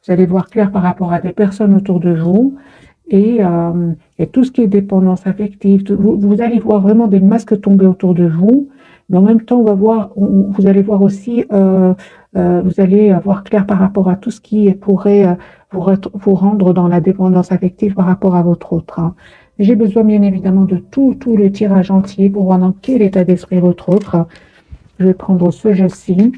Vous allez voir clair par rapport à des personnes autour de vous et tout ce qui est dépendance affective. Vous allez voir vraiment des masques tomber autour de vous, mais en même temps, vous allez voir aussi, vous allez voir clair par rapport à tout ce qui pourrait vous rendre dans la dépendance affective par rapport à votre autre. Hein. J'ai besoin bien évidemment de tout le tirage entier pour voir dans quel état d'esprit est votre autre. Je vais prendre ce jeu-ci.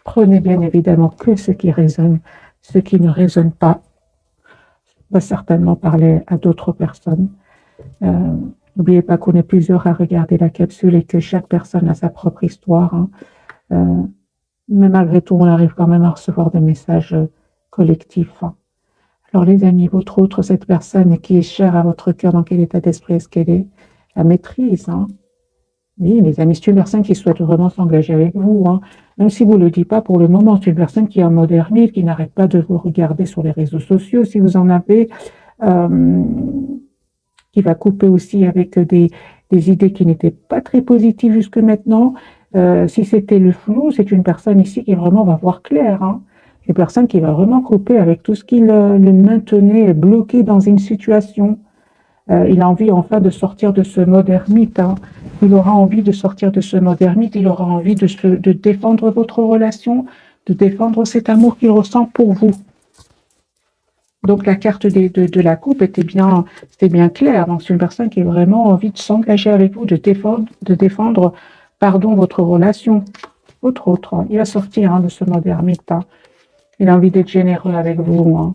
Prenez bien évidemment que ce qui résonne. Ce qui ne résonne pas va certainement parler à d'autres personnes. N'oubliez pas qu'on est plusieurs à regarder la capsule et que chaque personne a sa propre histoire. Hein. Mais malgré tout, on arrive quand même à recevoir des messages collectifs. Hein. Alors les amis, votre autre, cette personne qui est chère à votre cœur, dans quel état d'esprit est-ce qu'elle est? La maîtrise. Hein. Oui, les amis, c'est une personne qui souhaite vraiment s'engager avec vous. Hein. Même si vous ne le dites pas pour le moment, c'est une personne qui est en mode ermite, qui n'arrête pas de vous regarder sur les réseaux sociaux, si vous en avez, qui va couper aussi avec des idées qui n'étaient pas très positives jusque maintenant. Si c'était le flou, c'est une personne ici qui vraiment va voir clair. Hein. Une personne qui va vraiment couper avec tout ce qui le maintenait bloqué dans une situation. Il a envie enfin de sortir de ce mode ermite. Hein. Il aura envie de sortir de ce mode ermite. Il aura envie de défendre votre relation, de défendre cet amour qu'il ressent pour vous. Donc la carte de la coupe c'était bien clair. Donc c'est une personne qui a vraiment envie de s'engager avec vous, de défendre votre relation. Votre autre, hein. Il va sortir de ce mode ermite. Hein. Il a envie d'être généreux avec vous. Hein.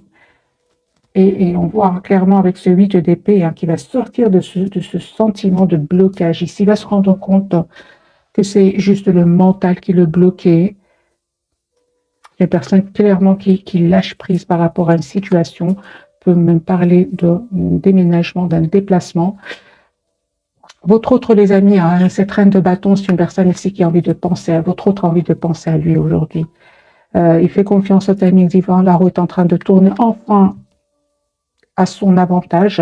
Et on voit clairement avec ce 8 d'épée qui va sortir de ce sentiment de blocage. Ici, il va se rendre compte que c'est juste le mental qui le bloquait. Les personnes clairement qui lâchent prise par rapport à une situation, peut même parler d'un déménagement, d'un déplacement. Votre autre, les amis, cette reine de bâton, c'est une personne ici qui a envie de penser à votre autre, a envie de penser à lui aujourd'hui. Il fait confiance au timing divin. La roue est en train de tourner enfin à son avantage.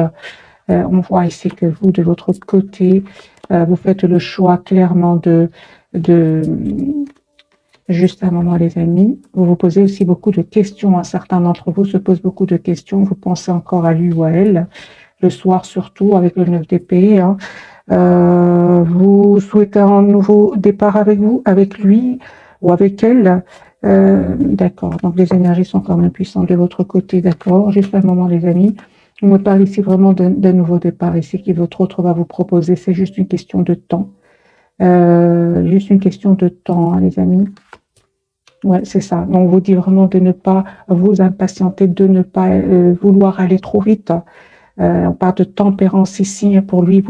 On voit ici que vous, de votre côté, vous faites le choix clairement juste un moment, les amis. Vous vous posez aussi beaucoup de questions. Certains d'entre vous se posent beaucoup de questions. Vous pensez encore à lui ou à elle. Le soir, surtout, avec le 9 d'épée. Hein. Vous souhaitez un nouveau départ avec lui ou avec elle. D'accord. Donc, les énergies sont quand même puissantes de votre côté. D'accord. Juste un moment, les amis. On me parle ici vraiment d'un nouveau départ ici que votre autre va vous proposer. C'est juste une question de temps. Juste une question de temps, hein, les amis. Ouais, c'est ça. Donc, on vous dit vraiment de ne pas vous impatienter, de ne pas vouloir aller trop vite. On parle de tempérance ici pour lui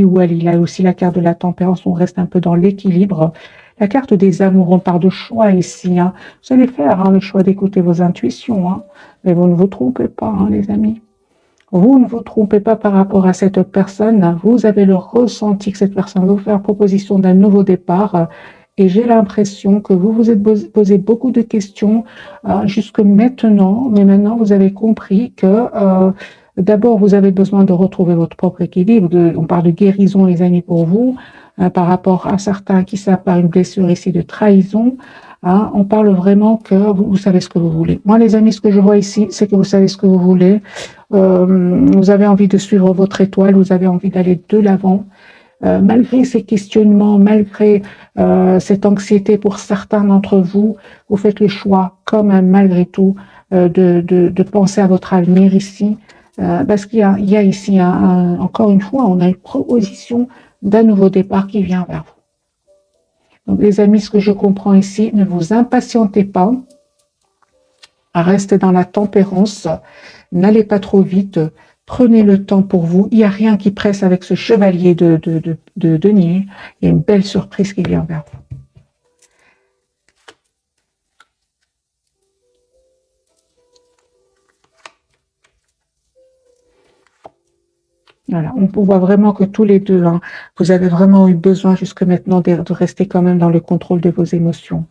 ou elle. Il a aussi la carte de la tempérance. On reste un peu dans l'équilibre. La carte des amours, on parle de choix ici. Hein. Vous allez faire le choix d'écouter vos intuitions. Hein. Mais vous ne vous trompez pas, les amis. Vous ne vous trompez pas par rapport à cette personne. Vous avez le ressenti que cette personne va vous faire proposition d'un nouveau départ. Et j'ai l'impression que vous vous êtes posé beaucoup de questions jusque maintenant. Mais maintenant, vous avez compris que d'abord, vous avez besoin de retrouver votre propre équilibre. On parle de guérison, les amis, pour vous. Par rapport à certains qui savent par une blessure ici de trahison. Hein, on parle vraiment que vous savez ce que vous voulez. Moi, les amis, ce que je vois ici, c'est que vous savez ce que vous voulez. Vous avez envie de suivre votre étoile, vous avez envie d'aller de l'avant. Malgré ces questionnements, malgré cette anxiété pour certains d'entre vous, vous faites le choix, quand même, malgré tout, de penser à votre avenir ici. Parce qu'il y a ici, encore une fois, on a une proposition d'un nouveau départ qui vient vers vous. Donc, les amis, ce que je comprends ici, ne vous impatientez pas, restez dans la tempérance, n'allez pas trop vite, prenez le temps pour vous. Il n'y a rien qui presse avec ce chevalier de denier. Il y a une belle surprise qui vient vers vous. Voilà, on voit vraiment que tous les deux, vous avez vraiment eu besoin jusque maintenant de rester quand même dans le contrôle de vos émotions.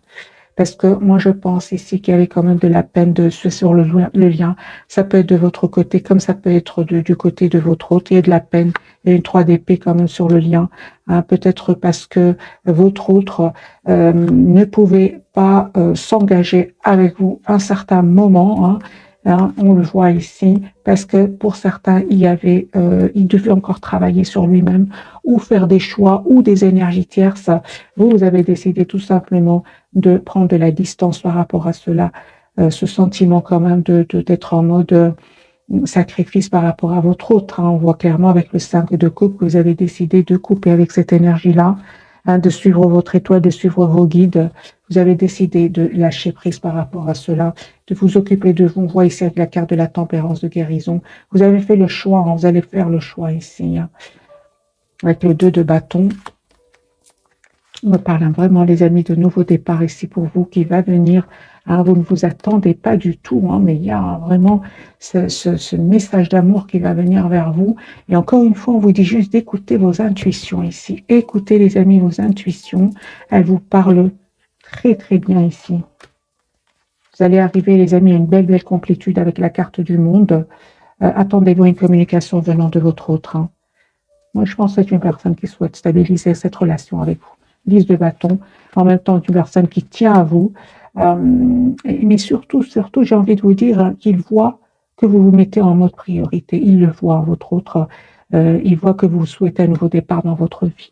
Parce que moi, je pense ici qu'il y avait quand même de la peine sur le lien. Ça peut être de votre côté, comme ça peut être du côté de votre autre. Il y a de la peine. Il y a une 3 d'épée quand même sur le lien. Hein, peut-être parce que votre autre ne pouvait pas s'engager avec vous à un certain moment. Hein, on le voit ici, parce que pour certains, il devait encore travailler sur lui-même ou faire des choix ou des énergies tierces. Vous avez décidé tout simplement de prendre de la distance par rapport à cela, ce sentiment quand même d'être en mode sacrifice par rapport à votre autre. Hein. On voit clairement avec le 5 de coupe que vous avez décidé de couper avec cette énergie-là, hein, de suivre votre étoile, de suivre vos guides. Vous avez décidé de lâcher prise par rapport à cela, de vous occuper de vous. On voit ici avec la carte de la tempérance de guérison. Vous avez fait le choix, hein, vous allez faire le choix ici, hein, avec le 2 de bâton. On me parle vraiment, les amis, de nouveau départ ici pour vous qui va venir. Hein, vous ne vous attendez pas du tout, hein, mais il y a vraiment ce message d'amour qui va venir vers vous. Et encore une fois, on vous dit juste d'écouter vos intuitions ici. Écoutez, les amis, vos intuitions. Elles vous parlent très, très bien ici. Vous allez arriver, les amis, à une belle, belle complétude avec la carte du monde. Attendez-vous une communication venant de votre autre. Hein. Moi, je pense que c'est une personne qui souhaite stabiliser cette relation avec vous. 10 de bâton, en même temps une personne qui tient à vous, mais surtout, j'ai envie de vous dire qu'il voit que vous vous mettez en mode priorité. Il le voit, votre autre, il voit que vous souhaitez un nouveau départ dans votre vie.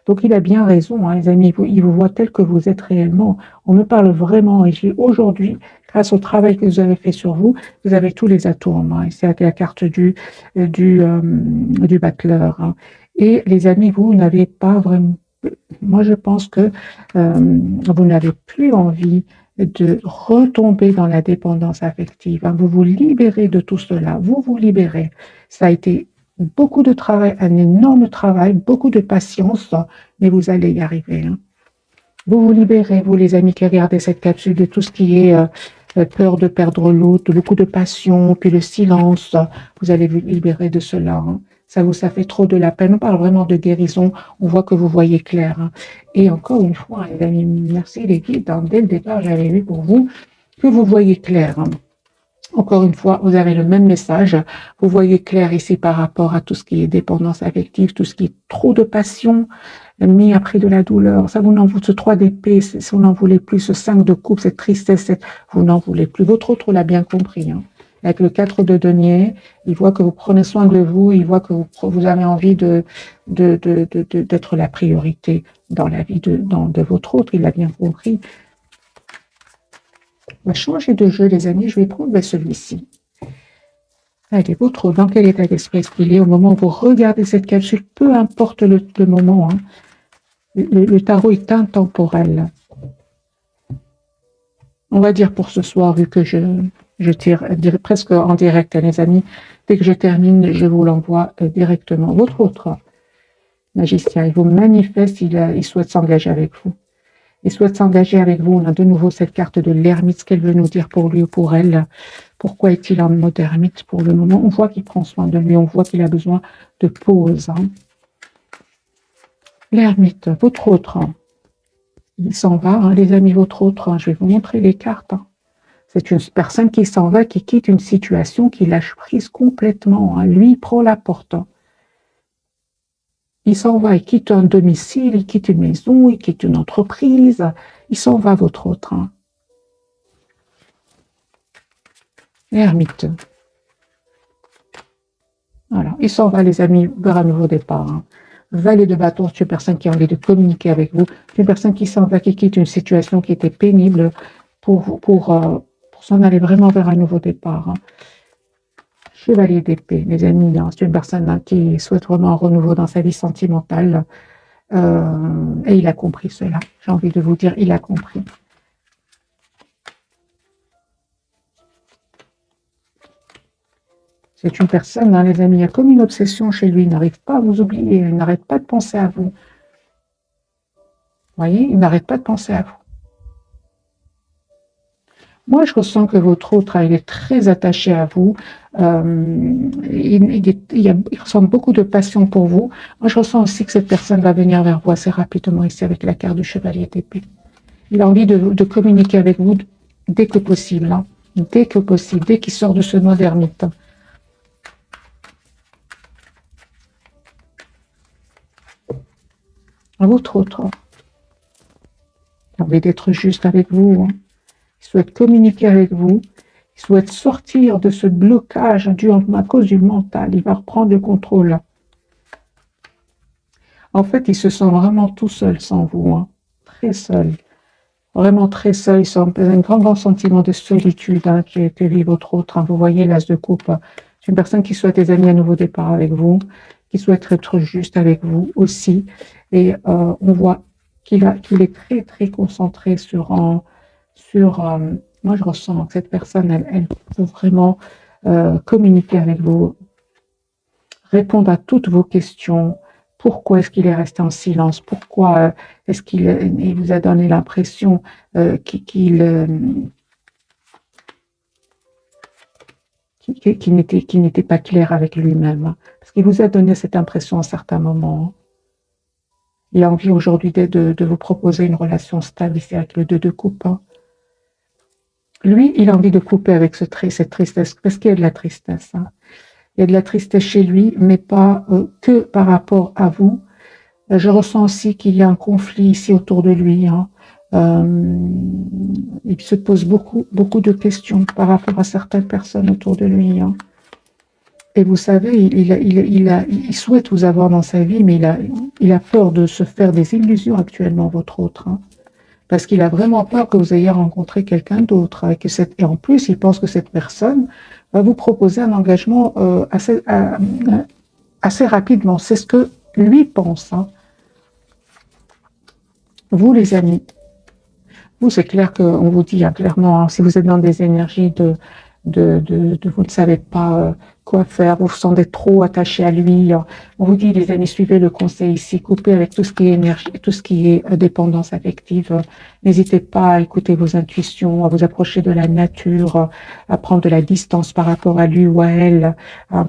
Donc, il a bien raison, hein, les amis, il vous voit tel que vous êtes réellement. On me parle vraiment, et aujourd'hui, grâce au travail que vous avez fait sur vous, vous avez tous les atouts en main. C'est la carte du battleur. Hein. Et les amis, vous n'avez pas vraiment... Moi, je pense que vous n'avez plus envie de retomber dans la dépendance affective. Hein. Vous vous libérez de tout cela. Vous vous libérez. Ça a été beaucoup de travail, un énorme travail, beaucoup de patience, mais vous allez y arriver. Hein. Vous vous libérez, vous les amis qui regardez cette capsule, de tout ce qui est peur de perdre l'autre, beaucoup de passion, puis le silence. Vous allez vous libérer de cela. Hein. Ça fait trop de la peine. On parle vraiment de guérison. On voit que vous voyez clair. Hein. Et encore une fois, les amis, merci les guides. Hein. Dès le départ, j'avais vu pour vous que vous voyez clair. Hein. Encore une fois, vous avez le même message. Vous voyez clair ici par rapport à tout ce qui est dépendance affective, tout ce qui est trop de passion, mis après de la douleur. Ça, vous n'en voulez, ce 3 d'épée, si vous n'en voulez plus, ce 5 de coupe, cette tristesse, vous n'en voulez plus. Votre autre l'a bien compris. Hein. Avec le 4 de denier, il voit que vous prenez soin de vous, il voit que vous avez envie d'être la priorité dans la vie de votre autre. Il l'a bien compris. On va changer de jeu, les amis. Je vais prendre celui-ci. Allez, votre dans quel état d'esprit est-ce qu'il est au moment où vous regardez cette capsule, peu importe le moment. Hein. Le tarot est intemporel. On va dire pour ce soir, vu que je tire presque en direct, hein, les amis. Dès que je termine, je vous l'envoie directement. Votre autre magicien, il vous manifeste, il souhaite s'engager avec vous. Il souhaite s'engager avec vous. On a de nouveau cette carte de l'ermite, ce qu'elle veut nous dire pour lui ou pour elle. Pourquoi est-il en mode ermite pour le moment? On voit qu'il prend soin de lui, on voit qu'il a besoin de pause. Hein. L'ermite, votre autre, hein. Il s'en va, hein, les amis, votre autre. Hein. Je vais vous montrer les cartes. Hein. C'est une personne qui s'en va, qui quitte une situation, qui lâche prise complètement. Hein. Lui, il prend la porte. Hein. Il s'en va, il quitte un domicile, il quitte une maison, il quitte une entreprise. Il s'en va, votre autre. Hein. L'ermite. Voilà, il s'en va, les amis, vers un nouveau départ. Hein. Valet de bâton, c'est une personne qui a envie de communiquer avec vous. C'est une personne qui s'en va, qui quitte une situation qui était pénible pour s'en aller vraiment vers un nouveau départ. Hein. Chevalier d'épée, les amis, hein, c'est une personne hein, qui souhaite vraiment un renouveau dans sa vie sentimentale. Et il a compris cela. J'ai envie de vous dire, il a compris. C'est une personne, hein, les amis, il y a comme une obsession chez lui. Il n'arrive pas à vous oublier, il n'arrête pas de penser à vous. Vous voyez, il n'arrête pas de penser à vous. Moi, je ressens que votre autre, il est très attaché à vous. Il ressent beaucoup de passion pour vous. Moi, je ressens aussi que cette personne va venir vers vous assez rapidement ici avec la carte du chevalier d'épée. Il a envie de communiquer avec vous dès que possible, hein. Dès que possible, dès qu'il sort de ce mode ermite. À votre autre, il a envie d'être juste avec vous, hein. Il souhaite communiquer avec vous. Il souhaite sortir de ce blocage dû à cause du mental. Il va reprendre le contrôle. En fait, il se sent vraiment tout seul sans vous, hein. Très seul. Vraiment très seul. Il sent un grand sentiment de solitude, hein, que vit votre autre, hein. Vous voyez l'as de coupe. C'est une personne qui souhaite des amis à nouveau départ avec vous, qui souhaite être juste avec vous aussi. Et on voit qu'il est très, très concentré sur moi, je ressens que cette personne, elle peut vraiment communiquer avec vous, répondre à toutes vos questions. Pourquoi est-ce qu'il est resté en silence? Pourquoi est-ce qu'il vous a donné l'impression qu'il n'était pas clair avec lui-même? Parce qu'il vous a donné cette impression à certains moments. Il a envie aujourd'hui de vous proposer une relation stable ici avec le 2 de coupe. Lui, il a envie de couper avec cette tristesse, parce qu'il y a de la tristesse, hein. Il y a de la tristesse chez lui, mais pas que par rapport à vous. Je ressens aussi qu'il y a un conflit ici autour de lui, hein. Il se pose beaucoup de questions par rapport à certaines personnes autour de lui, hein. Et vous savez, il souhaite vous avoir dans sa vie, mais il a peur de se faire des illusions actuellement, votre autre, hein. Parce qu'il a vraiment peur que vous ayez rencontré quelqu'un d'autre. Et en plus, il pense que cette personne va vous proposer un engagement assez rapidement. C'est ce que lui pense, hein. Vous, les amis, vous, c'est clair qu'on vous dit, hein, clairement, hein, si vous êtes dans des énergies de vous ne savez pas quoi faire, vous vous sentez trop attaché à lui. On vous dit, les amis, suivez le conseil ici, coupez avec tout ce qui est énergie, tout ce qui est dépendance affective. N'hésitez pas à écouter vos intuitions, à vous approcher de la nature, à prendre de la distance par rapport à lui ou à elle.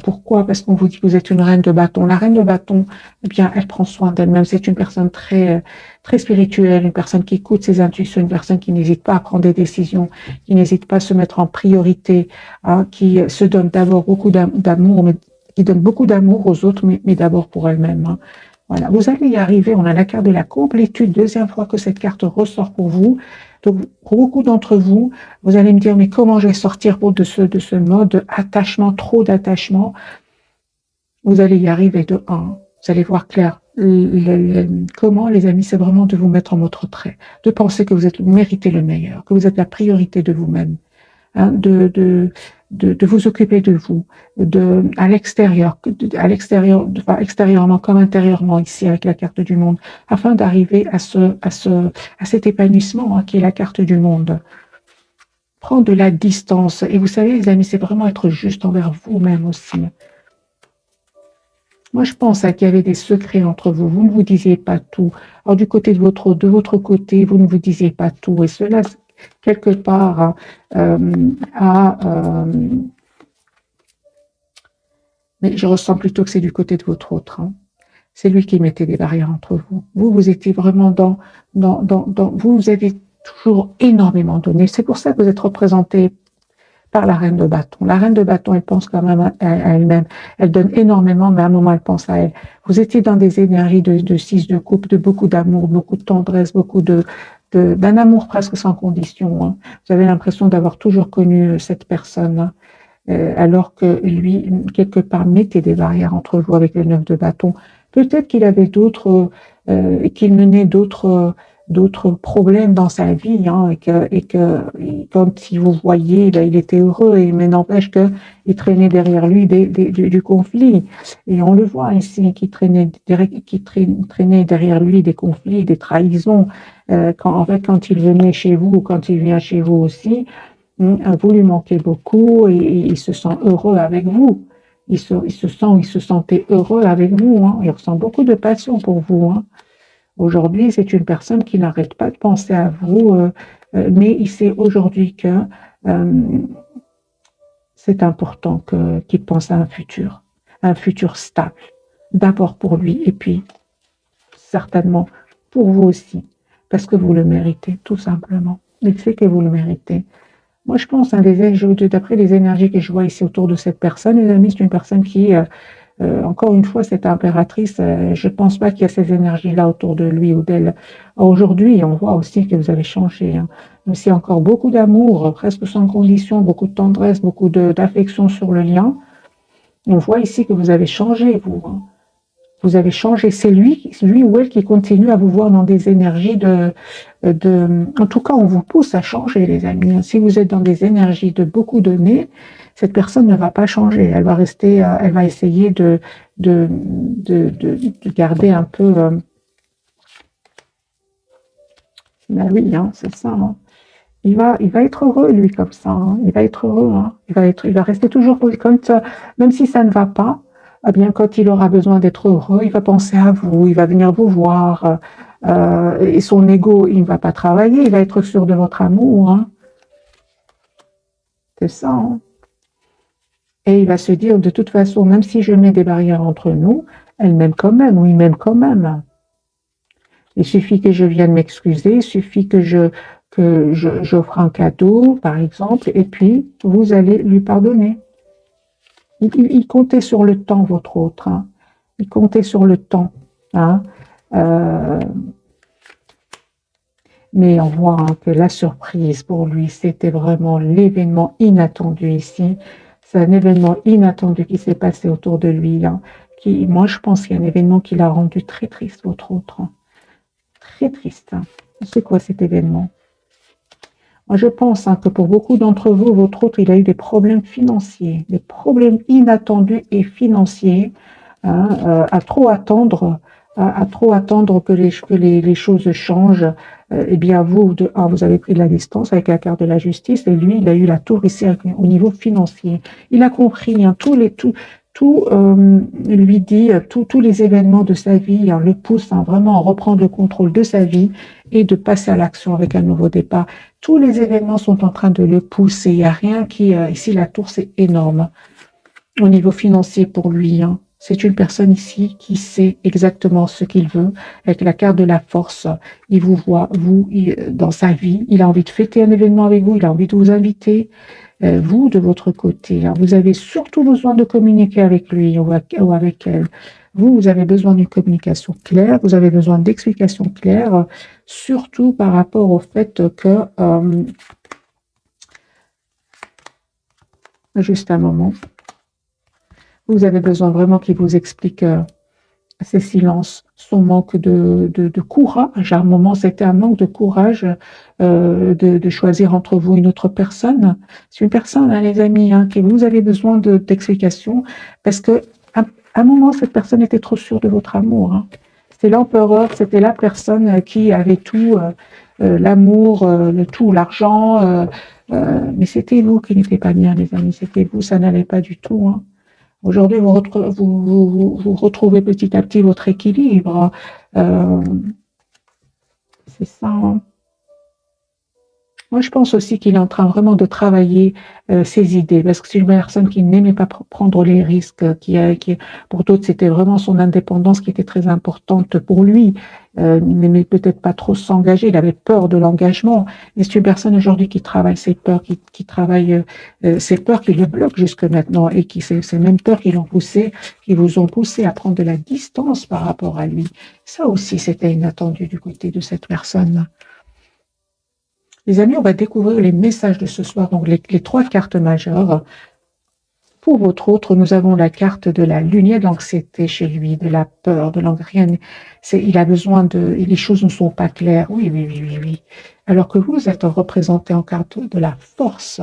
Pourquoi? Parce qu'on vous dit que vous êtes une reine de bâton. La reine de bâton, eh bien, elle prend soin d'elle-même. C'est une personne très spirituelle, une personne qui écoute ses intuitions, une personne qui n'hésite pas à prendre des décisions, qui n'hésite pas à se mettre en priorité, hein, qui se donne d'abord beaucoup d'amour, mais qui donne beaucoup d'amour aux autres, mais d'abord pour elle-même, hein. Voilà, vous allez y arriver. On a la carte de la complétude, deuxième fois que cette carte ressort pour vous. Donc, pour beaucoup d'entre vous, vous allez me dire, mais comment je vais sortir de ce mode attachement, trop d'attachement? Vous allez y arriver de 1. Vous allez voir clair. Comment, les amis, c'est vraiment de vous mettre en mode retrait, de penser que vous méritez le meilleur, que vous êtes la priorité de vous-même, hein, de vous occuper de vous, à l'extérieur, extérieurement comme intérieurement ici avec la carte du monde, afin d'arriver à cet épanouissement, hein, qui est la carte du monde. Prendre de la distance. Et vous savez, les amis, c'est vraiment être juste envers vous-même aussi. Moi, je pense qu'il y avait des secrets entre vous. Vous ne vous disiez pas tout. Alors, de votre côté, vous ne vous disiez pas tout. Et cela, quelque part, mais je ressens plutôt que c'est du côté de votre autre, hein. C'est lui qui mettait des barrières entre vous. Vous étiez vraiment vous avez toujours énormément donné. C'est pour ça que vous êtes représenté par la reine de bâton. La reine de bâton, elle pense quand même à elle-même. Elle donne énormément, mais à un moment, elle pense à elle. Vous étiez dans des énergies de 6 de couple, de beaucoup d'amour, beaucoup de tendresse, beaucoup d'un amour presque sans condition, hein. Vous avez l'impression d'avoir toujours connu cette personne, hein, alors que lui, quelque part, mettait des barrières entre vous avec le 9 de bâton. Peut-être qu'il avait qu'il menait d'autres problèmes dans sa vie, hein, et que quand il vous voyait, il était heureux, mais n'empêche qu'il traînait derrière lui du conflit. Et on le voit ici, qu'il traînait derrière lui des conflits, des trahisons. Quand il venait chez vous, ou quand il vient chez vous aussi, vous lui manquez beaucoup et il se sent heureux avec vous. Il se sentait heureux avec vous, hein. Il ressent beaucoup de passion pour vous, hein. Aujourd'hui, c'est une personne qui n'arrête pas de penser à vous, mais il sait aujourd'hui que c'est important qu'il pense à un futur stable, d'abord pour lui et puis certainement pour vous aussi. parce que vous le méritez, tout simplement. Il sait que vous le méritez. Moi, je pense, hein, d'après les énergies que je vois ici autour de cette personne, les amis, c'est une personne qui, encore une fois, cette impératrice, je ne pense pas qu'il y a ces énergies-là autour de lui ou d'elle. Aujourd'hui, on voit aussi que vous avez changé. Hein. Même s'il y a encore beaucoup d'amour, presque sans condition, beaucoup de tendresse, beaucoup d'affection sur le lien, on voit ici que vous avez changé, vous. Hein. Vous avez changé. C'est lui ou elle qui continue à vous voir dans des énergies en tout cas, on vous pousse à changer, les amis. Si vous êtes dans des énergies de beaucoup donner, cette personne ne va pas changer. Elle va rester, elle va essayer de garder un peu. Ben oui, hein, c'est ça. Hein. Il va être heureux, lui, comme ça. Hein. Il va être heureux. Hein. Il va rester toujours comme ça, même si ça ne va pas. Eh bien, quand il aura besoin d'être heureux, il va penser à vous, il va venir vous voir. Et son ego, il ne va pas travailler, il va être sûr de votre amour. Hein. C'est ça. Hein. Et il va se dire, de toute façon, même si je mets des barrières entre nous, elle m'aime quand même, ou il m'aime quand même. Il suffit que je vienne m'excuser, il suffit que j'offre un cadeau, par exemple, et puis vous allez lui pardonner. Il comptait sur le temps, votre autre. Hein. Il comptait sur le temps. Hein. Euh, mais on voit hein, que la surprise pour lui, c'était vraiment l'événement inattendu ici. C'est un événement inattendu qui s'est passé autour de lui. Hein, moi, je pense qu'il y a un événement qui l'a rendu très triste, votre autre. Hein. Très triste. Hein. C'est quoi cet événement? Moi, je pense hein, que pour beaucoup d'entre vous, votre autre, il a eu des problèmes financiers, des problèmes inattendus et financiers, hein, à trop attendre que les choses changent. Eh bien, vous avez pris de la distance avec la carte de la justice, et lui, il a eu la tour ici au niveau financier. Il a compris hein, tout lui dit, tous les événements de sa vie hein, le poussent hein, vraiment à reprendre le contrôle de sa vie et de passer à l'action avec un nouveau départ. Tous les événements sont en train de le pousser. Il n'y a rien qui... ici, la tour, c'est énorme au niveau financier pour lui. Hein. C'est une personne ici qui sait exactement ce qu'il veut. Avec la carte de la force, il vous voit, dans sa vie. Il a envie de fêter un événement avec vous. Il a envie de vous inviter. Vous, de votre côté, hein, vous avez surtout besoin de communiquer avec lui ou avec elle. Vous avez besoin d'une communication claire. Vous avez besoin d'explications claires, surtout par rapport au fait que... juste un moment. Vous avez besoin vraiment qu'il vous explique ses silences, son manque de courage. À un moment, c'était un manque de courage de choisir entre vous une autre personne. C'est une personne, hein, les amis, hein, que vous avez besoin d'explications parce que à un moment, cette personne était trop sûre de votre amour. Hein. C'était l'empereur, c'était la personne qui avait tout, l'amour, le tout, l'argent. Mais c'était vous qui n'étiez pas bien, les amis. C'était vous, ça n'allait pas du tout. Hein. Aujourd'hui, vous retrouvez petit à petit votre équilibre. Euh, c'est ça. Hein. Moi, je pense aussi qu'il est en train vraiment de travailler ses idées, parce que c'est une personne qui n'aimait pas prendre les risques, pour d'autres, c'était vraiment son indépendance qui était très importante pour lui. Il n'aimait peut-être pas trop s'engager, il avait peur de l'engagement. Et c'est une personne aujourd'hui qui travaille ses peurs, qui travaille ses peurs qui le bloquent jusque maintenant, et ces mêmes peurs qui vous ont poussé à prendre de la distance par rapport à lui. Ça aussi, c'était inattendu du côté de cette personne. Les amis, on va découvrir les messages de ce soir, donc les trois cartes majeures. Pour votre autre, nous avons la carte de la lune, il y a de l'anxiété chez lui, de la peur, de l'anxiété. Il a besoin les choses ne sont pas claires. Oui, oui, oui, oui, oui. Alors que vous êtes représenté en carte de la force.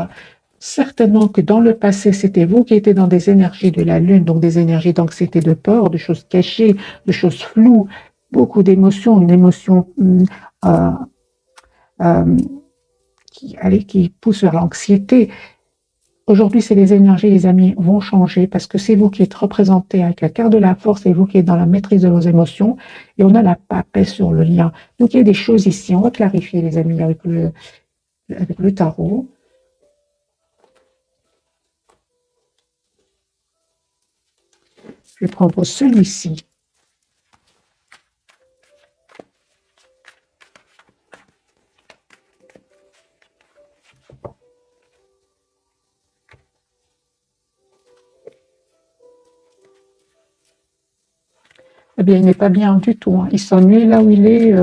Certainement que dans le passé, c'était vous qui étiez dans des énergies de la lune, donc des énergies d'anxiété, de peur, de choses cachées, de choses floues, beaucoup d'émotions, une émotion euh, euh, qui pousse vers l'anxiété. Aujourd'hui, c'est les énergies, les amis, vont changer parce que c'est vous qui êtes représenté avec la carte de la force et vous qui êtes dans la maîtrise de vos émotions et on a la papesse sur le lien. Donc, il y a des choses ici, on va clarifier, les amis, avec le tarot. Je vais prendre celui-ci. Eh bien, il n'est pas bien du tout, hein. Il s'ennuie là où il est.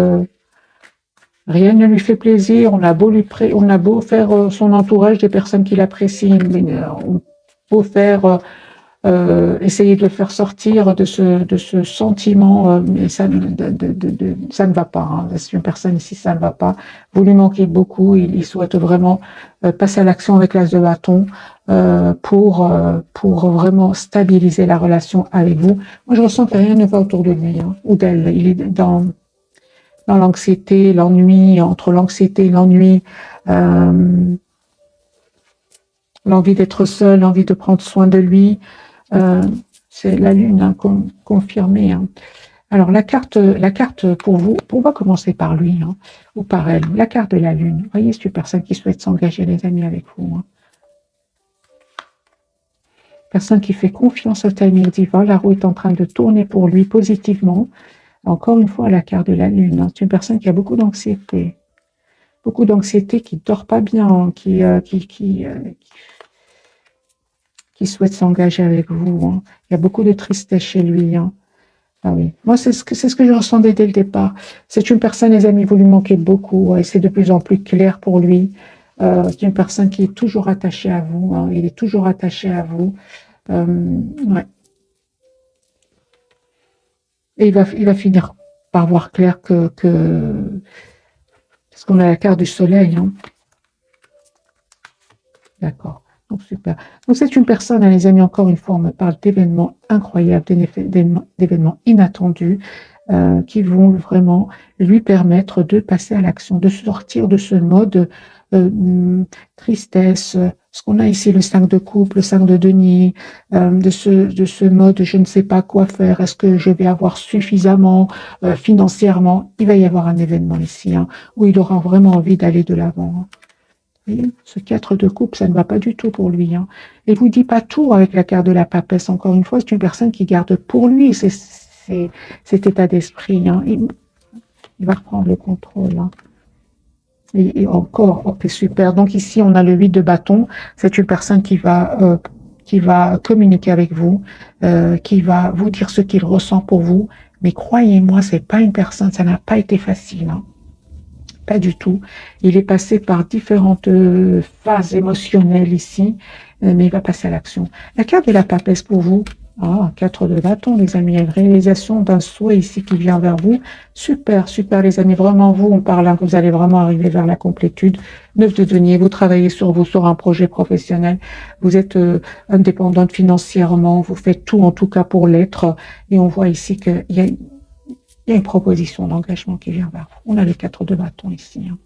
Rien ne lui fait plaisir. On a beau faire son entourage des personnes qu'il apprécie, mais on beau faire essayer de le faire sortir de ce sentiment, mais ça ne va pas, hein. C'est une personne ici, ça ne va pas. Vous lui manquez beaucoup. Il souhaite vraiment passer à l'action avec l'as de bâton pour vraiment stabiliser la relation avec vous. Moi, je ressens que rien ne va autour de lui, hein, ou d'elle. Il est dans l'anxiété, l'ennui, entre l'anxiété et l'ennui, euh, l'envie d'être seul, l'envie de prendre soin de lui. Euh, c'est la lune, hein, confirmée, hein. Alors la carte pour vous, on va commencer par lui, hein, ou par elle. La carte de la lune. Vous voyez, c'est une personne qui souhaite s'engager, les amis, avec vous, hein. Personne qui fait confiance au timing divin. La roue est en train de tourner pour lui positivement. Encore une fois, la carte de la lune, hein. C'est une personne qui a beaucoup d'anxiété. Beaucoup d'anxiété, qui ne dort pas bien, qui souhaite s'engager avec vous, hein. Il y a beaucoup de tristesse chez lui, hein. Ah oui, moi c'est ce que je ressentais dès le départ. C'est une personne, les amis, vous lui manquez beaucoup, et c'est de plus en plus clair pour lui. C'est une personne qui est toujours attachée à vous, hein. Il est toujours attaché à vous. Ouais. Et il va finir par voir clair parce qu'on a la carte du soleil, hein. D'accord. Donc, super. Donc, c'est une personne, hein, les amis, encore une fois, on me parle d'événements incroyables, d'événements inattendus, qui vont vraiment lui permettre de passer à l'action, de sortir de ce mode tristesse, ce qu'on a ici, le 5 de coupe, le 5 de denier, de ce mode je ne sais pas quoi faire, est-ce que je vais avoir suffisamment financièrement. Il va y avoir un événement ici, hein, où il aura vraiment envie d'aller de l'avant, hein. Ce 4 de coupe, ça ne va pas du tout pour lui, hein. Et vous dit pas tout avec la carte de la papesse. Encore une fois, c'est une personne qui garde pour lui cet état d'esprit, hein. Il va reprendre le contrôle, hein. Et encore, ok, super. Donc ici, on a le 8 de bâton. C'est une personne qui va communiquer avec vous, qui va vous dire ce qu'il ressent pour vous. Mais croyez-moi, c'est pas une personne, ça n'a pas été facile, hein. Pas du tout. Il est passé par différentes phases émotionnelles ici, mais il va passer à l'action. La carte de la papesse pour vous. Ah, 4 de bâton, les amis. Il y a une réalisation d'un souhait ici qui vient vers vous. Super, super, les amis. Vraiment, vous, on parle, hein, que vous allez vraiment arriver vers la complétude. 9 de denier, vous travaillez sur vous, sur un projet professionnel. Vous êtes indépendante financièrement. Vous faites tout, en tout cas, pour l'être. Et on voit ici qu'il y a une proposition d'engagement qui vient vers vous. On a les 4 de bâton ici, hein.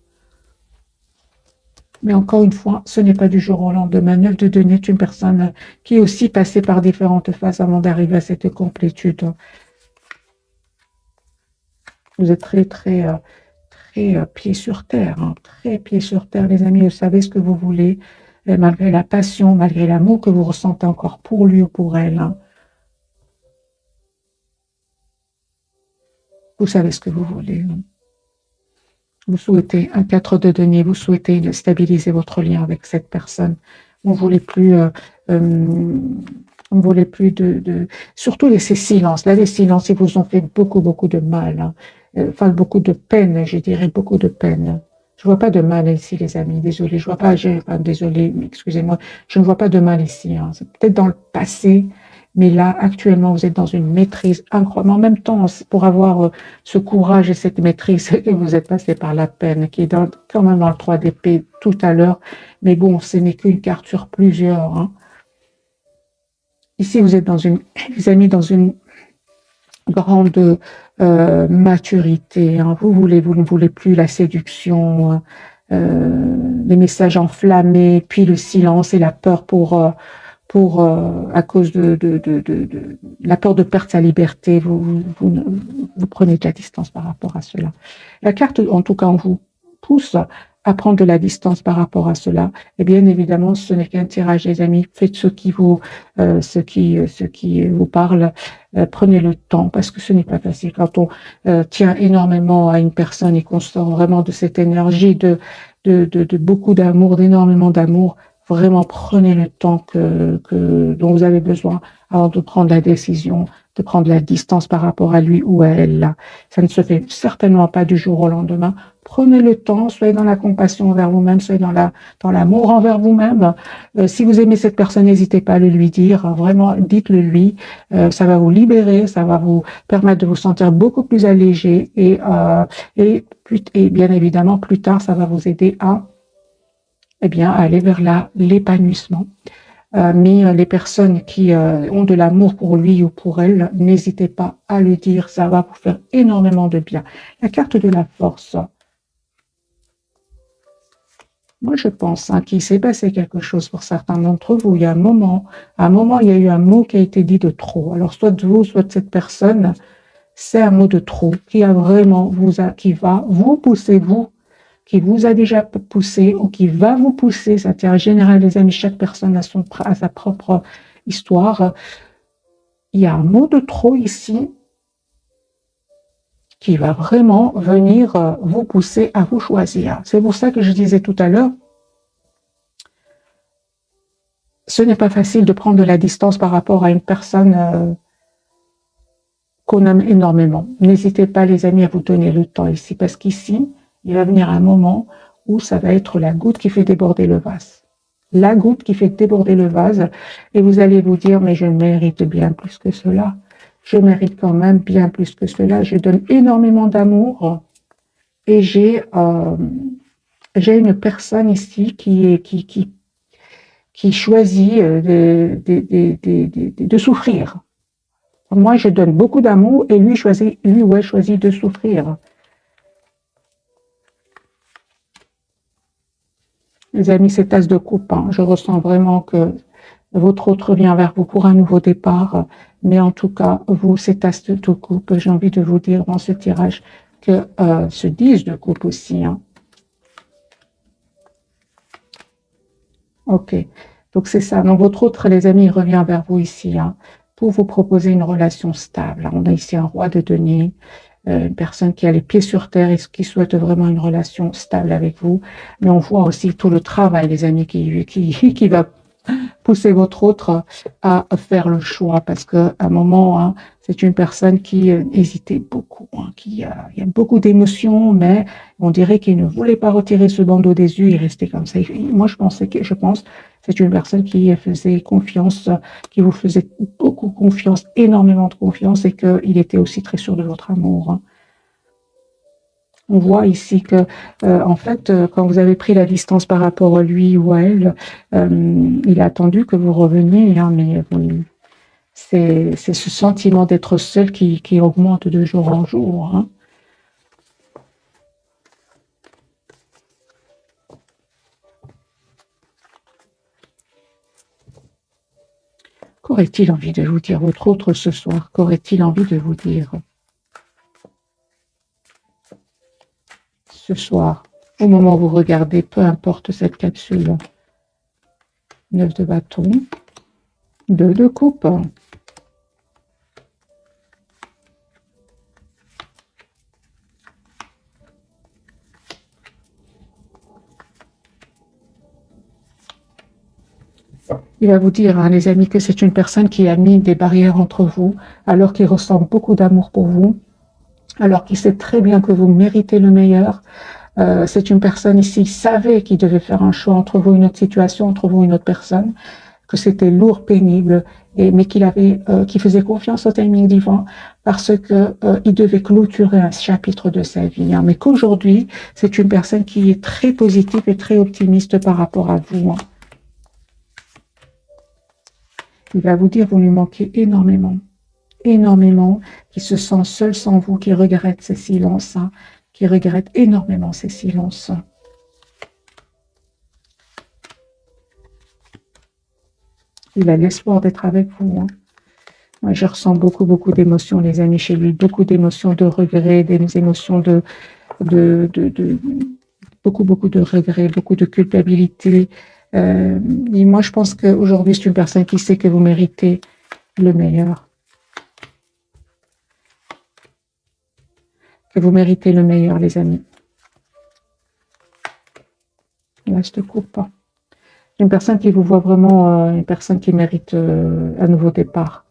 Mais encore une fois, ce n'est pas du jour au lendemain. 9 de denier est une personne qui est aussi passée par différentes phases avant d'arriver à cette complétude. Vous êtes très, très, très pied sur terre, hein, très pied sur terre, les amis. Vous savez ce que vous voulez, malgré la passion, malgré l'amour que vous ressentez encore pour lui ou pour elle, hein. Vous savez ce que vous voulez, hein. Vous souhaitez un 4 de denier, vous souhaitez stabiliser votre lien avec cette personne. Vous ne voulez plus, surtout ces silences. Là, les silences, ils vous ont fait beaucoup, beaucoup de mal, hein. Enfin, beaucoup de peine, je dirais, beaucoup de peine. Je ne vois pas de mal ici, les amis. Désolée, je vois pas, désolée, excusez-moi, je ne vois pas de mal ici, hein. C'est peut-être dans le passé, mais là, actuellement, vous êtes dans une maîtrise incroyable. En même temps, pour avoir ce courage et cette maîtrise, que vous êtes passé par la peine, qui est quand même dans le 3 d'épée tout à l'heure. Mais bon, ce n'est qu'une carte sur plusieurs, hein. Ici, vous êtes les amis, dans une grande maturité, hein. Vous ne voulez plus la séduction, les messages enflammés, puis le silence et la peur à cause de la peur de perdre sa liberté. Vous prenez de la distance par rapport à cela. La carte, en tout cas, on vous pousse à prendre de la distance par rapport à cela. Et bien évidemment, ce n'est qu'un tirage, les amis. Faites ce qui vous parle. Prenez le temps, parce que ce n'est pas facile. Quand on tient énormément à une personne et qu'on sort vraiment de cette énergie de beaucoup d'amour, d'énormément d'amour, Vraiment, prenez le temps dont vous avez besoin avant de prendre la décision, de prendre la distance par rapport à lui ou à elle. Là. Ça ne se fait certainement pas du jour au lendemain. Prenez le temps, soyez dans la compassion envers vous-même, soyez dans l'amour envers vous-même. Si vous aimez cette personne, n'hésitez pas à le lui dire. Vraiment, dites-le lui. Ça va vous libérer, ça va vous permettre de vous sentir beaucoup plus allégé et bien évidemment, plus tard, ça va vous aider à aller vers l'épanouissement. Mais les personnes qui ont de l'amour pour lui ou pour elle, n'hésitez pas à le dire, ça va vous faire énormément de bien. La carte de la force. Moi, je pense qu'il s'est passé quelque chose pour certains d'entre vous. Il y a un moment, il y a eu un mot qui a été dit de trop. Alors, soit vous, soit cette personne, c'est un mot de trop qui qui va vous pousser, qui vous a déjà poussé ou qui va vous pousser. Ça tient en général, les amis, chaque personne a sa propre histoire. Il y a un mot de trop ici qui va vraiment venir vous pousser à vous choisir. C'est pour ça que je disais tout à l'heure, ce n'est pas facile de prendre de la distance par rapport à une personne qu'on aime énormément. N'hésitez pas, les amis, à vous donner le temps ici, parce qu'ici, il va venir un moment où ça va être la goutte qui fait déborder le vase. La goutte qui fait déborder le vase, et vous allez vous dire, mais je mérite bien plus que cela. Je mérite quand même bien plus que cela. Je donne énormément d'amour et j'ai une personne ici qui choisit de souffrir. Moi, je donne beaucoup d'amour et lui ou elle choisit de souffrir. Les amis, c'est As de coupe. Je ressens vraiment que votre autre vient vers vous pour un nouveau départ. Mais en tout cas, vous, c'est As de coupe. J'ai envie de vous dire dans ce tirage que ce 10 de coupe aussi. Ok. Donc, c'est ça. Donc, votre autre, les amis, il revient vers vous ici pour vous proposer une relation stable. On a ici un roi de denier. Une personne qui a les pieds sur terre et qui souhaite vraiment une relation stable avec vous. Mais on voit aussi tout le travail, les amis, qui va pousser votre autre à faire le choix parce qu'à un moment, c'est une personne qui hésitait beaucoup, il y a beaucoup d'émotions, mais on dirait qu'il ne voulait pas retirer ce bandeau des yeux, il restait comme ça. Moi, je pense c'est une personne qui faisait confiance, qui vous faisait beaucoup confiance, énormément de confiance et qu'il était aussi très sûr de votre amour. On voit ici que, en fait, quand vous avez pris la distance par rapport à lui ou à elle, il a attendu que vous reveniez, mais c'est ce sentiment d'être seul qui augmente de jour en jour. Qu'aurait-il envie de vous dire, votre autre ce soir? Qu'aurait-il envie de vous dire ce soir, au moment où vous regardez, peu importe cette capsule? 9 de bâton, 2 de coupe. Il va vous dire, les amis, que c'est une personne qui a mis des barrières entre vous, alors qu'il ressent beaucoup d'amour pour vous, alors qu'il sait très bien que vous méritez le meilleur. C'est une personne ici, il savait qu'il devait faire un choix entre vous, une autre situation, entre vous, une autre personne, que c'était lourd, pénible, mais qu'il faisait confiance au timing divin parce que il devait clôturer un chapitre de sa vie. Mais qu'aujourd'hui, c'est une personne qui est très positive et très optimiste par rapport à vous. Il va vous dire, vous lui manquez énormément, énormément, qui se sent seul sans vous, qui regrette ses silences, qui regrette énormément ses silences. Il a l'espoir d'être avec vous. Moi, je ressens beaucoup, beaucoup d'émotions, les amis, chez lui, beaucoup d'émotions de regret, des émotions beaucoup, beaucoup de regrets, beaucoup de culpabilité. Et moi, je pense qu'aujourd'hui, c'est une personne qui sait que vous méritez le meilleur. Que vous méritez le meilleur, les amis. Là, je te coupe pas. Une personne qui vous voit vraiment, une personne qui mérite un nouveau départ.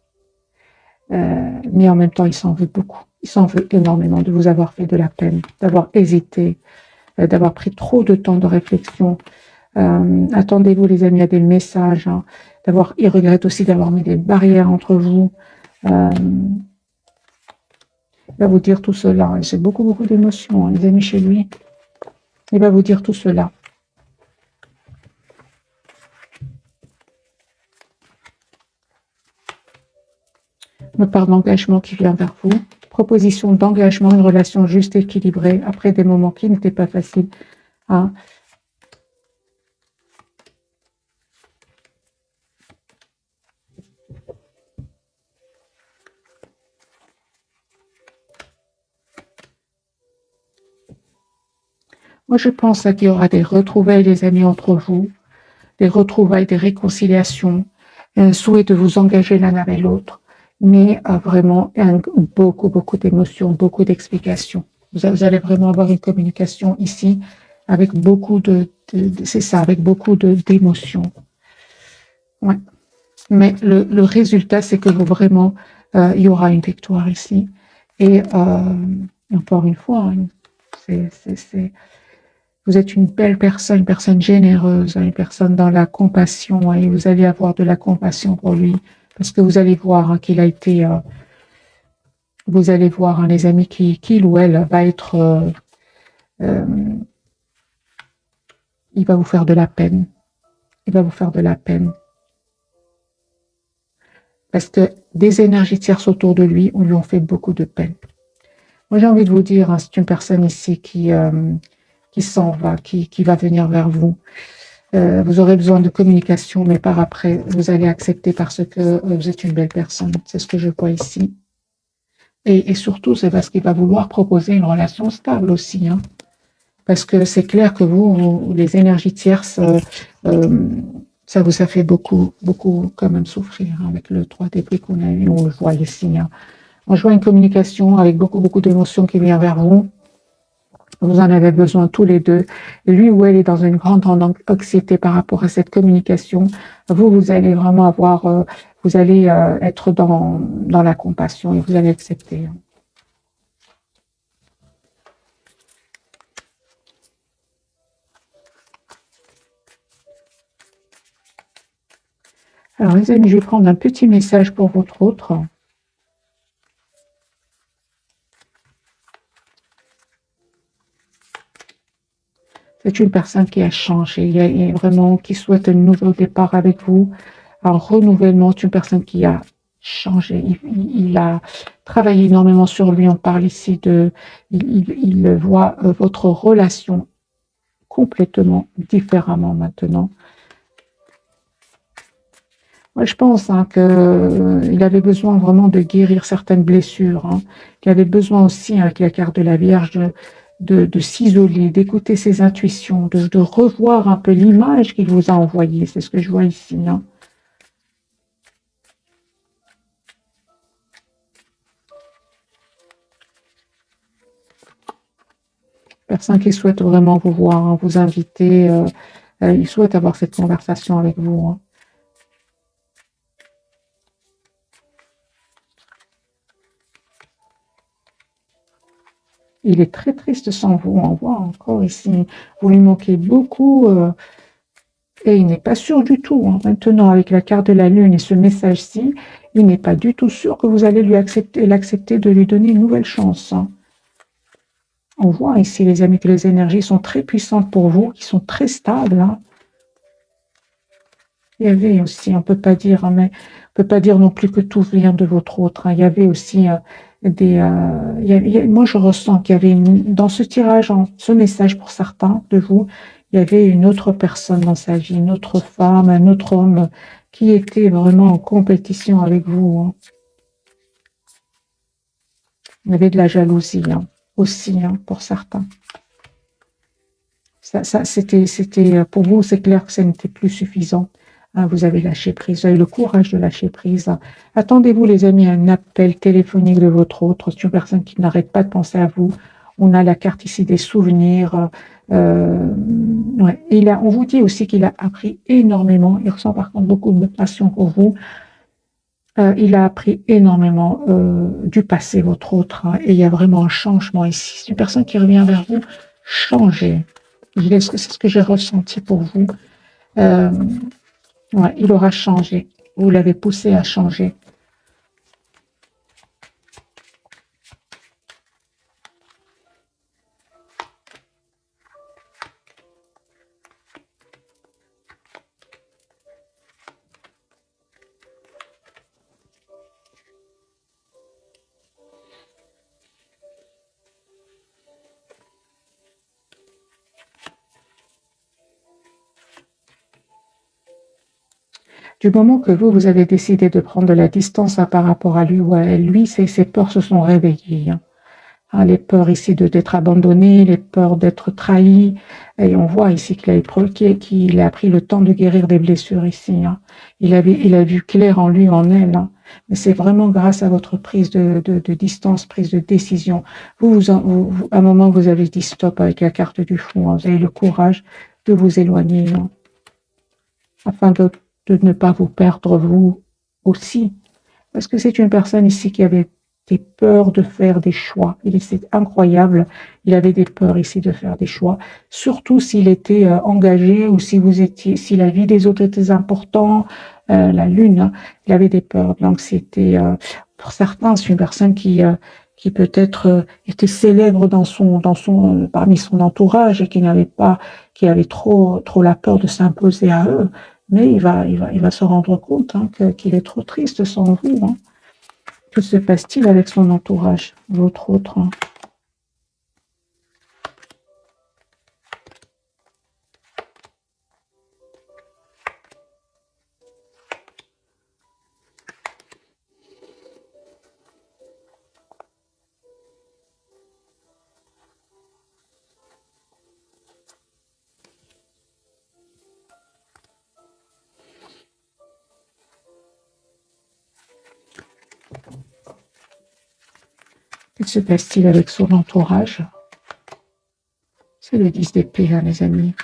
Mais en même temps, il s'en veut beaucoup. Il s'en veut énormément de vous avoir fait de la peine, d'avoir hésité, d'avoir pris trop de temps de réflexion. Attendez-vous, les amis, à des messages. Hein, il regrette aussi d'avoir mis des barrières entre vous. Il va vous dire tout cela. C'est beaucoup, beaucoup d'émotions, hein, les amis, chez lui. Il va vous dire tout cela. Me parle d'engagement qui vient vers vous. Proposition d'engagement, une relation juste et équilibrée après des moments qui n'étaient pas faciles. Hein. Moi, je pense qu'il y aura des retrouvailles, les amis, entre vous, des retrouvailles, des réconciliations, un souhait de vous engager l'un avec l'autre, mais vraiment beaucoup, beaucoup d'émotions, beaucoup d'explications. Vous allez vraiment avoir une communication ici avec beaucoup c'est ça, avec beaucoup d'émotions. Ouais. Mais le résultat, c'est que vous vraiment, il y aura une victoire ici. Et encore une fois, vous êtes une belle personne, une personne généreuse, une personne dans la compassion, et vous allez avoir de la compassion pour lui, parce que vous allez voir hein, qu'il a été, vous allez voir hein, les amis, qu'il ou elle va être, il va vous faire de la peine, il va vous faire de la peine, parce que des énergies tierces autour de lui, on lui ont fait beaucoup de peine. Moi, j'ai envie de vous dire, hein, c'est une personne ici qui s'en va, qui va venir vers vous. Vous aurez besoin de communication, mais par après, vous allez accepter parce que vous êtes une belle personne. C'est ce que je vois ici. Et surtout, c'est parce qu'il va vouloir proposer une relation stable aussi. Hein, parce que c'est clair que vous, les énergies tierces, ça vous a fait beaucoup, beaucoup quand même souffrir hein, avec le 3 d'épée qu'on a eu. On le voit ici. Hein. On voit une communication avec beaucoup, beaucoup d'émotions qui vient vers vous. Vous en avez besoin tous les deux. Lui ou elle est dans une grande anxiété par rapport à cette communication. Vous allez vraiment avoir, vous allez être dans la compassion et vous allez accepter. Alors les amis, je vais prendre un petit message pour votre autre. C'est une personne qui a changé, et vraiment qui souhaite un nouveau départ avec vous, un renouvellement. C'est une personne qui a changé. Il a travaillé énormément sur lui. On parle ici il voit votre relation complètement différemment maintenant. Moi, je pense hein, qu'il avait besoin vraiment de guérir certaines blessures. Hein. Il avait besoin aussi, avec la carte de la Vierge, de s'isoler, d'écouter ses intuitions, de revoir un peu l'image qu'il vous a envoyée. C'est ce que je vois ici. Hein. Personne qui souhaite vraiment vous voir, hein, vous inviter, il souhaite avoir cette conversation avec vous. Hein. Il est très triste sans vous, on voit encore ici. Vous lui manquez beaucoup et il n'est pas sûr du tout. Hein. Maintenant, avec la carte de la Lune et ce message-ci, il n'est pas du tout sûr que vous allez l'accepter de lui donner une nouvelle chance. Hein. On voit ici, les amis, que les énergies sont très puissantes pour vous, qui sont très stables. Hein. Il y avait aussi, on ne peut pas dire, hein, mais on peut pas dire non plus que tout vient de votre autre. Hein. Il y avait aussi moi, je ressens qu'il y avait dans ce tirage, ce message pour certains de vous, il y avait une autre personne dans sa vie, une autre femme, un autre homme qui était vraiment en compétition avec vous. Hein. Il y avait de la jalousie hein, aussi hein, pour certains. C'était pour vous, c'est clair que ça n'était plus suffisant. Vous avez lâché prise, vous avez le courage de lâcher prise. Attendez-vous, les amis, à un appel téléphonique de votre autre. C'est une personne qui n'arrête pas de penser à vous. On a la carte ici des souvenirs. Ouais. On vous dit aussi qu'il a appris énormément. Il ressent par contre beaucoup de passion pour vous. Il a appris énormément du passé, votre autre, hein, et il y a vraiment un changement ici. C'est une personne qui revient vers vous changer. C'est ce que j'ai ressenti pour vous. Euh, ouais, il aura changé. Vous l'avez poussé à changer. Du moment que vous avez décidé de prendre de la distance hein, par rapport à lui ou à elle, lui, ses peurs se sont réveillées. Hein, les peurs ici d'être abandonné, les peurs d'être trahi. Et on voit ici qu'il a pris le temps de guérir des blessures ici. Hein. Il a vu clair en lui, en elle. Hein. Mais c'est vraiment grâce à votre prise de distance, prise de décision. À un moment, vous avez dit stop avec la carte du fou. Hein. Vous avez le courage de vous éloigner. Hein, afin de ne pas vous perdre vous aussi. Parce que c'est une personne ici qui avait des peurs de faire des choix. C'est incroyable. Il avait des peurs ici de faire des choix. Surtout s'il était engagé ou si la vie des autres était importante, la lune, hein, il avait des peurs, de l'anxiété. Pour certains, c'est une personne qui peut-être était célèbre parmi son entourage et qui avait trop la peur de s'imposer à eux. Mais il va se rendre compte hein, qu'il est trop triste sans vous. Hein. Que se passe-t-il avec son entourage, votre autre? Hein. Que se passe-t-il avec son entourage? C'est le 10 d'épée, hein, les amis.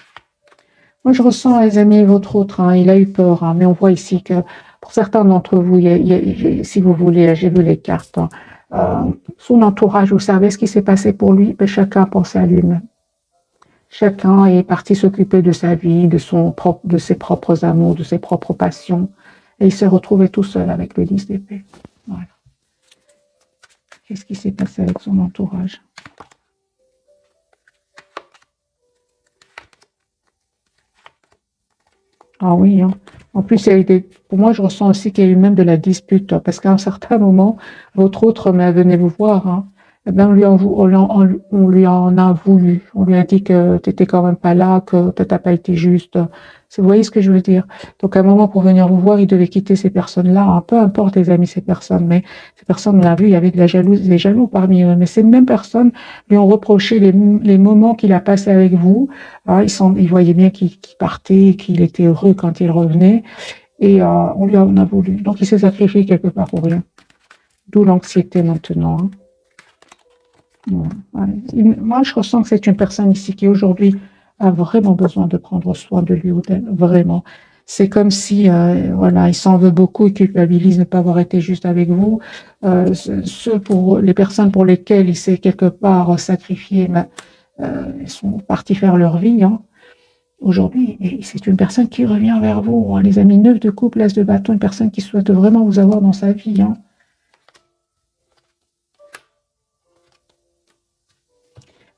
Moi, je ressens, les amis, votre autre, hein, il a eu peur, hein, mais on voit ici que pour certains d'entre vous, si vous voulez, j'ai vu les cartes, hein, son entourage, vous savez ce qui s'est passé pour lui, mais chacun pensait à lui-même. Chacun est parti s'occuper de sa vie, de ses propres amours, de ses propres passions, et il s'est retrouvé tout seul avec le 10 d'épée. Voilà. Qu'est-ce qui s'est passé avec son entourage? Ah oui, hein. En plus, pour moi, je ressens aussi qu'il y a eu même de la dispute, hein, parce qu'à un certain moment, votre autre venait vous voir, hein. Eh ben, on lui en a voulu. On lui a dit que tu n'étais quand même pas là, que tu n'as pas été juste. Vous voyez ce que je veux dire? Donc, à un moment, pour venir vous voir, il devait quitter ces personnes-là. Hein. Peu importe les amis, ces personnes, mais ces personnes, on l'a vu, il y avait des jaloux parmi eux. Mais ces mêmes personnes lui ont reproché les moments qu'il a passés avec vous. Ah, il voyait bien qu'il partait, qu'il était heureux quand il revenait, et on lui en a voulu. Donc il s'est sacrifié quelque part pour rien. D'où l'anxiété maintenant. Hein. Ouais. Moi, je ressens que c'est une personne ici qui aujourd'hui a vraiment besoin de prendre soin de lui ou d'elle, vraiment. C'est comme si, voilà, il s'en veut beaucoup, il culpabilise de ne pas avoir été juste avec vous. Pour les personnes pour lesquelles il s'est quelque part sacrifié, ils sont partis faire leur vie. Hein. Aujourd'hui, c'est une personne qui revient vers vous. Hein. Les amis, 9 de coupe, l'as de bâton, une personne qui souhaite vraiment vous avoir dans sa vie. Hein.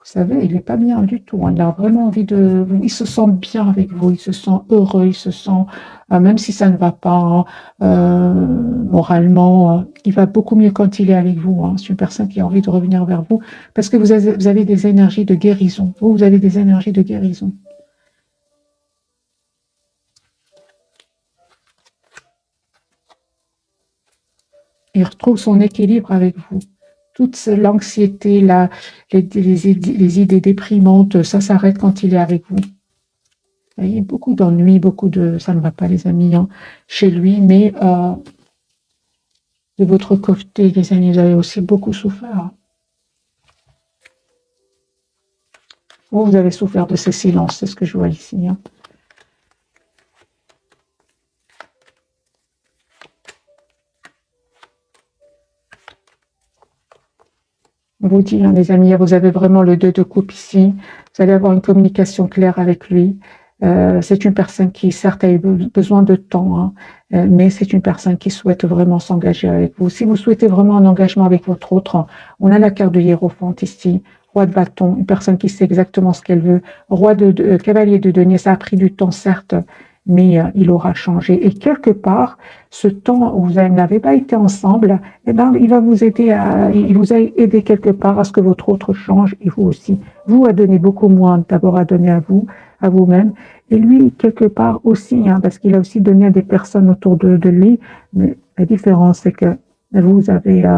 Vous savez, il n'est pas bien du tout. Hein. Il a vraiment envie de vous. Il se sent bien avec vous, il se sent heureux, il se sent, même si ça ne va pas hein, moralement, il va beaucoup mieux quand il est avec vous. Hein. C'est une personne qui a envie de revenir vers vous parce que vous avez des énergies de guérison. Vous avez des énergies de guérison. Il retrouve son équilibre avec vous. Toute l'anxiété, les idées déprimantes, ça s'arrête quand il est avec vous. Il y a beaucoup d'ennuis, ça ne va pas les amis, hein, chez lui, mais de votre côté, les amis, vous avez aussi beaucoup souffert. Vous avez souffert de ces silences, c'est ce que je vois ici. Hein. On vous dit, hein, les amis, vous avez vraiment le 2 de coupe ici. Vous allez avoir une communication claire avec lui. C'est une personne qui, certes, a eu besoin de temps, hein, mais c'est une personne qui souhaite vraiment s'engager avec vous. Si vous souhaitez vraiment un engagement avec votre autre, on a la carte de Hiérophante ici, roi de bâton, une personne qui sait exactement ce qu'elle veut, roi de cavalier de denier. Ça a pris du temps, certes, mais il aura changé. Et quelque part, ce temps où vous n'avez pas été ensemble, eh ben, il va vous aider il vous a aidé quelque part à ce que votre autre change et vous aussi. Vous a donné beaucoup moins d'abord à donner à vous, à vous-même. Et lui, quelque part aussi, hein, parce qu'il a aussi donné à des personnes autour de lui. Mais la différence, c'est que vous avez,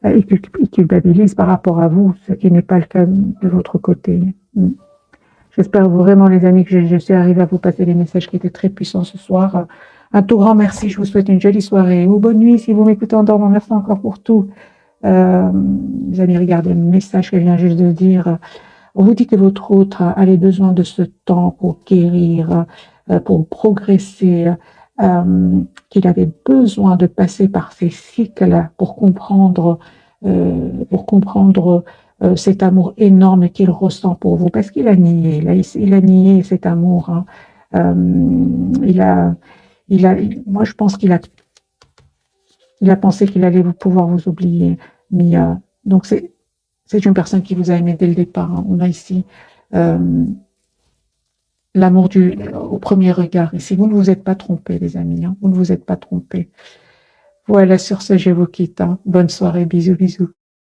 il culpabilise par rapport à vous, ce qui n'est pas le cas de votre côté. J'espère vraiment, les amis, que je suis arrivée à vous passer des messages qui étaient très puissants ce soir. Un tout grand merci. Je vous souhaite une jolie soirée ou bonne nuit si vous m'écoutez en dormant. Merci encore pour tout. Les amis, regardez le message qu'elle vient juste de dire. On vous dit que votre autre avait besoin de ce temps pour guérir, pour progresser, qu'il avait besoin de passer par ces cycles pour comprendre cet amour énorme qu'il ressent pour vous, parce qu'il a nié, il a nié cet amour. Hein. Moi, je pense qu'il a pensé qu'il allait pouvoir vous oublier, mais donc c'est une personne qui vous a aimé dès le départ. Hein. On a ici l'amour au premier regard. Ici, vous ne vous êtes pas trompés, les amis. Hein. Vous ne vous êtes pas trompés. Voilà, sur ce, je vous quitte. Hein. Bonne soirée, bisous, bisous.